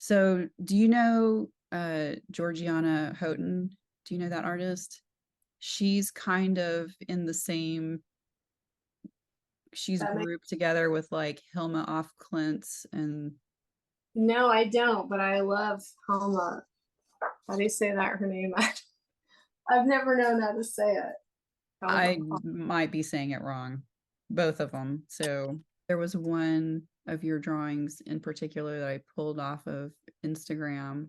So do you know Georgiana Houghton? Do you know that artist? She's kind of in the same, she's That makes, grouped together with like Hilma off Klint, and no, I don't, but I love Hilma. How do you say that, her name? I've never known how to say it. I Hilma. might be saying it wrong, both of them. So there was one of your drawings in particular that I pulled off of Instagram.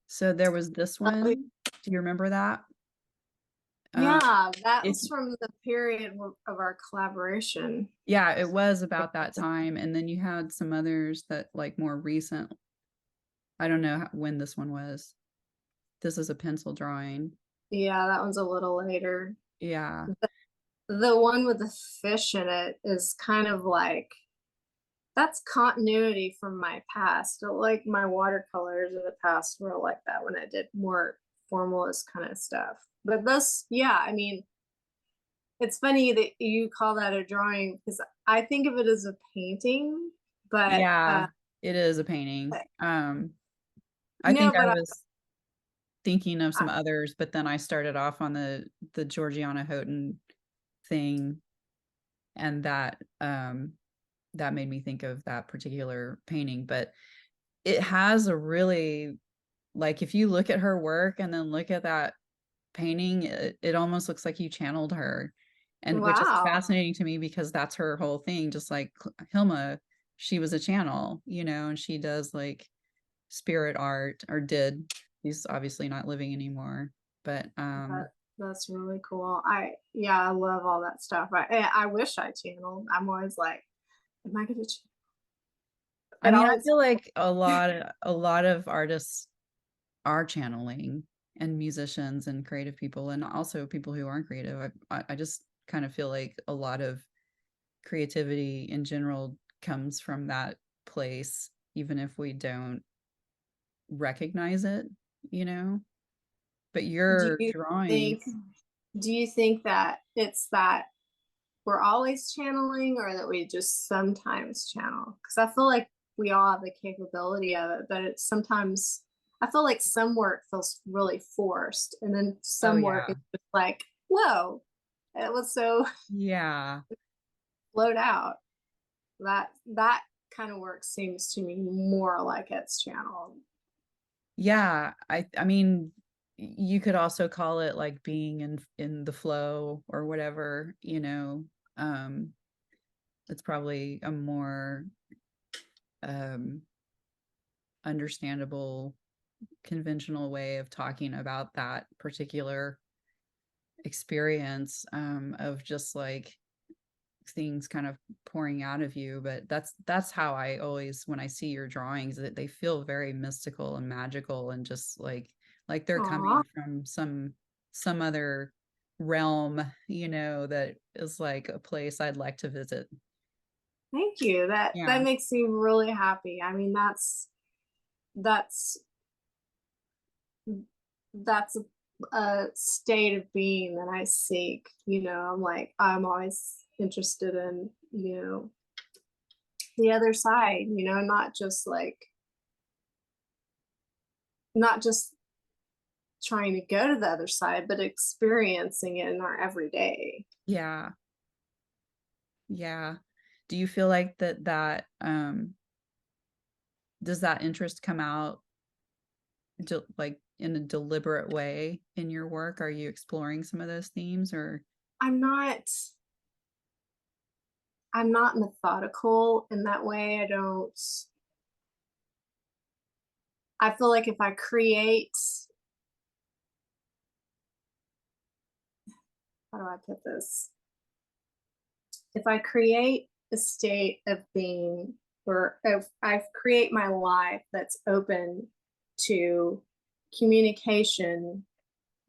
So there was this Oh, one. Do you remember that? Um, yeah, that if was from the period of our collaboration. Yeah, it was about that time. And then you had some others that like more recent. I don't know when this one was. This is a pencil drawing. Yeah, that one's a little later. Yeah. The one with the fish in it is kind of like that's continuity from my past. Like my watercolors in the past were like that when I did more formalist kind of stuff. But this, yeah, I mean, it's funny that you call that a drawing because I think of it as a painting, but Yeah, it is a painting. I no, think I but was thinking of I, some others, but then I started off on the Georgiana Houghton thing, and that made me think of that particular painting. But it has a really, like, if you look at her work and then look at that painting, it almost looks like you channeled her, and which is wow. fascinating to me because that's her whole thing. Just like Hilma, she was a channel, and she does like spirit art, or did. He's obviously not living anymore, but That's really cool. Yeah, I love all that stuff. I wish I channeled. I'm always like, am I gonna channel? I It mean, I always feel like a lot of artists are channeling, and musicians and creative people, and also people who aren't creative. I just kind of feel like a lot of creativity in general comes from that place, even if we don't recognize it, you know? But do your you think drawings, do you think that it's that we're always channeling or that we just sometimes channel? Because I feel like we all have the capability of it, but it's sometimes I feel like some work feels really forced, and then oh some work yeah. is just like, whoa, it was so Yeah. flowed out. That kind of work seems to me more like it's channeled. Yeah. I mean, you could also call it like being in the flow or whatever, Um, it's probably a more um understandable conventional way of talking about that particular experience, of just like things kind of pouring out of you. But that's how I always, when I see your drawings, that they feel very mystical and magical, and just like they're Aw, coming from some other realm, that is like a place I'd like to visit. thank you. That Yeah. makes me really happy. I mean, that's that's a state of being that I seek. I'm like, I'm always interested in, the other side, not just trying to go to the other side, but experiencing it in our everyday. Yeah. Yeah. Do you feel like does that interest come out like in a deliberate way in your work? Are you exploring some of those themes, or I'm not I'm not methodical in that way. I feel like if I create, how do I put this? If I create a state of being, or if I create my life that's open to communication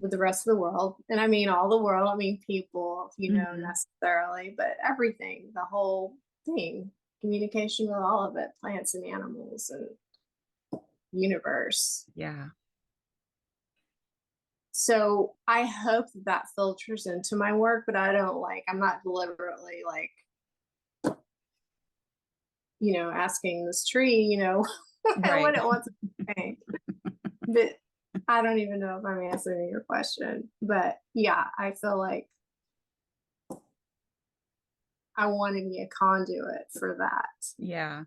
with the rest of the world, and I mean all the world, I mean people, Mhm. necessarily, but everything, the whole thing, communication with all of it, plants and animals and universe. Yeah. So I hope that filters into my work, but I'm not deliberately like, asking this tree, I Right. wouldn't want to paint. But I don't even know if I'm answering your question. But yeah, I feel like I want to be a conduit for that. Yeah.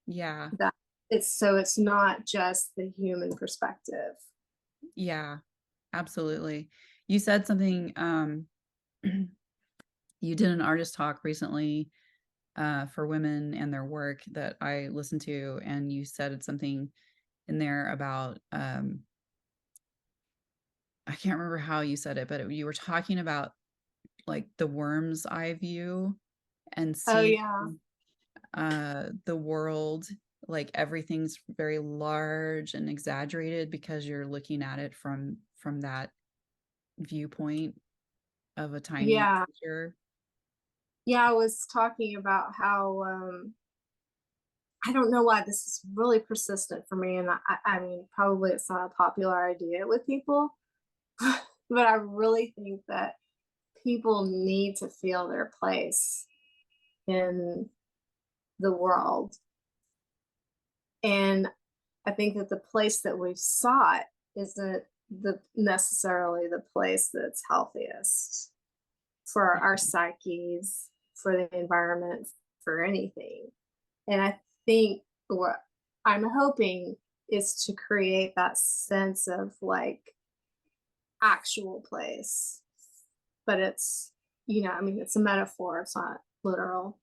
Yeah. That it's not just the human perspective. Yeah. Absolutely. You said something, you did an artist talk recently for women and their work that I listened to, and you said something in there about I can't remember how you said it, but you were talking about like the worm's eye view and Oh seeing yeah. the world like everything's very large and exaggerated because you're looking at it from that viewpoint of a tiny Yeah. creature. Yeah, I was talking about how I don't know why this is really persistent for me, and I mean, probably it's not a popular idea with people, but I really think that people need to feel their place in the world. And I think that the place that we've sought isn't necessarily the place that's healthiest for our psyches, for the environment, for anything. And I think what I'm hoping is to create that sense of like actual place. But it's, I mean, it's a metaphor, it's not literal.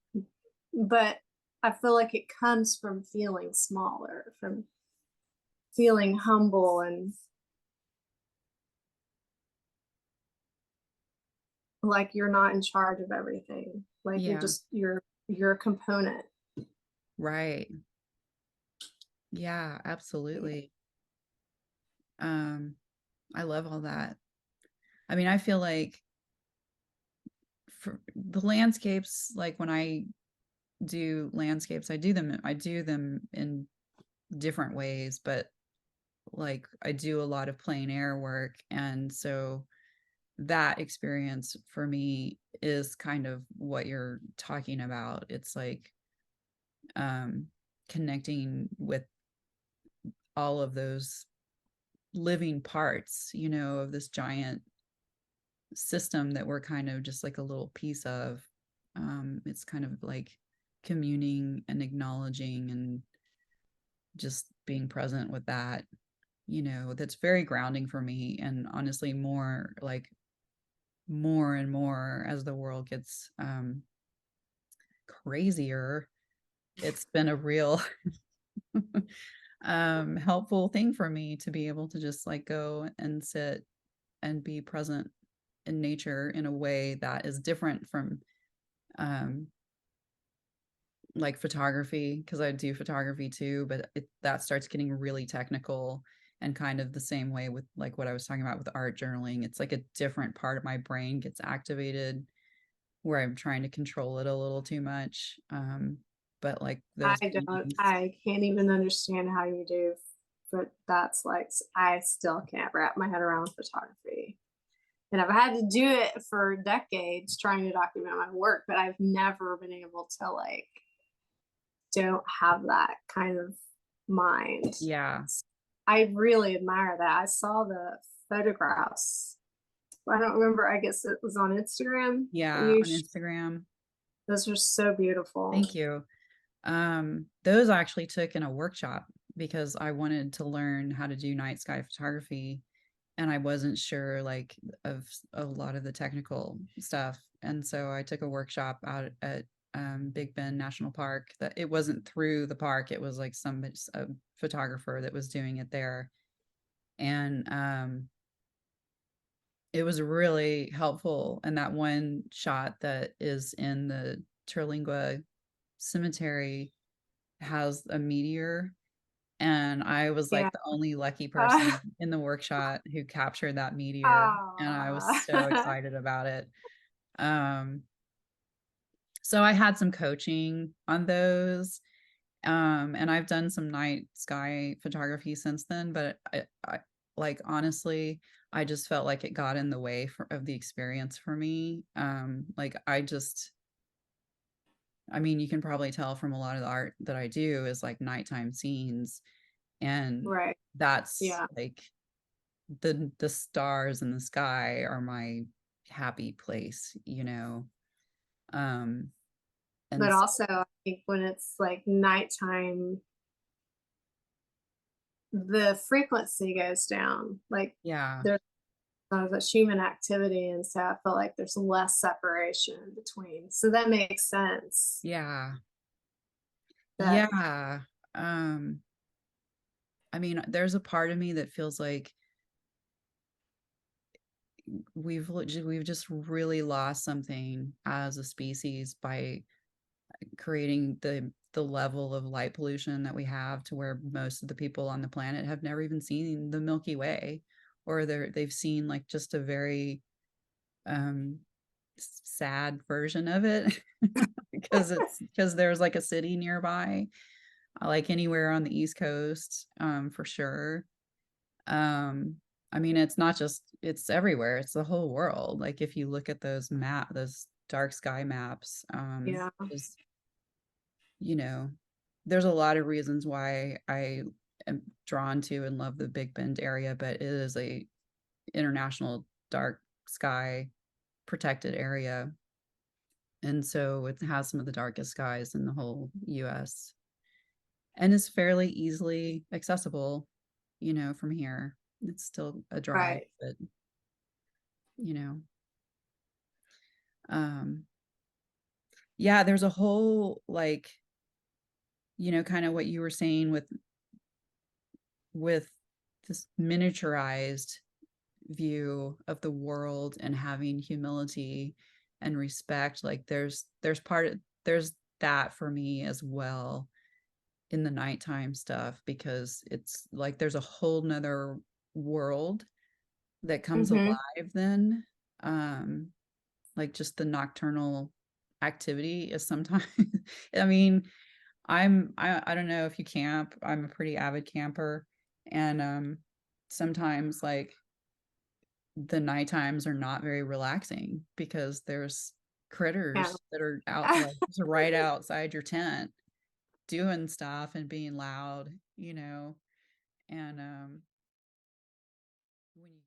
But I feel like it comes from feeling smaller, from feeling humble and like you're not in charge of everything. Like Yeah, you're a component. right. Yeah, absolutely. Um, I love all that. I mean, I feel like for the landscapes, like when I do landscapes, I do them in different ways, but like I do a lot of plein air work. And so that experience for me is kind of what you're talking about. It's like um connecting with all of those living parts, of this giant system that we're kind of just like a little piece of. It's kind of like communing and acknowledging and just being present with that, that's very grounding for me. And honestly, more and more as the world gets crazier, it's been a real helpful thing for me to be able to just like go and sit and be present in nature in a way that is different from um like photography, because I do photography too, but that starts getting really technical, and kind of the same way with like what I was talking about with art journaling. It's like a different part of my brain gets activated where I'm trying to control it a little too much. But like those paintings, I can't even understand how you do, but that's like, I still can't wrap my head around photography. And I've had to do it for decades trying to document my work, but I've never been able to like, don't have that kind of mind. yeah, I really admire that. I saw the photographs. I don't remember. I guess it was on Instagram. yeah, You on Instagram. those were so beautiful. Thank you. Those I actually took in a workshop because I wanted to learn how to do night sky photography, and I wasn't sure like of a lot of the technical stuff. And so I took a workshop out at Big Bend National Park. That it wasn't through the park; it was like a photographer that was doing it there, and it was really helpful. And that one shot that is in the Terlingua Cemetery has a meteor, and I was like Yeah. the only lucky Uh, person in the workshop who captured that meteor, and I was so uh, excited about it. Um, so I had some coaching on those, and I've done some night sky photography since then, but I like honestly, I just felt like it got in the way of the experience for me. Like I just I mean, you can probably tell from a lot of the art that I do is like nighttime scenes, and Right. that's Yeah. like the stars in the sky are my happy place, you know. Um and But also, I think when it's like nighttime, the frequency goes down. Like yeah, there's such human activity, and so I feel like there's less separation between. So that makes sense. yeah, That yeah. Um, I mean, there's a part of me that feels like we've just really lost something as a species by creating the level of light pollution that we have, to where most of the people on the planet have never even seen the Milky Way, or they've seen like just a very um sad version of it because there's like a city nearby, like anywhere on the East Coast, for sure. Um, I mean, it's not just, it's everywhere. It's the whole world. Like if you look at those dark sky maps, yeah, is, you know, there's a lot of reasons why I am drawn to and love the Big Bend area, but it is a international dark sky protected area. And so it has some of the darkest skies in the whole US, and is fairly easily accessible, from here. It's still a drive, right. but you know, um, yeah, there's a whole like, kind of what you were saying with this miniaturized view of the world and having humility and respect. Like there's that for me as well in the nighttime stuff, because it's like there's a whole nother world that comes Hmm. alive then. um like just the nocturnal activity is sometimes I mean, I don't know if you camp. I'm a pretty avid camper, and sometimes like the night times are not very relaxing because there's Yeah. critters that are out like just right outside your tent doing stuff and being loud, and when you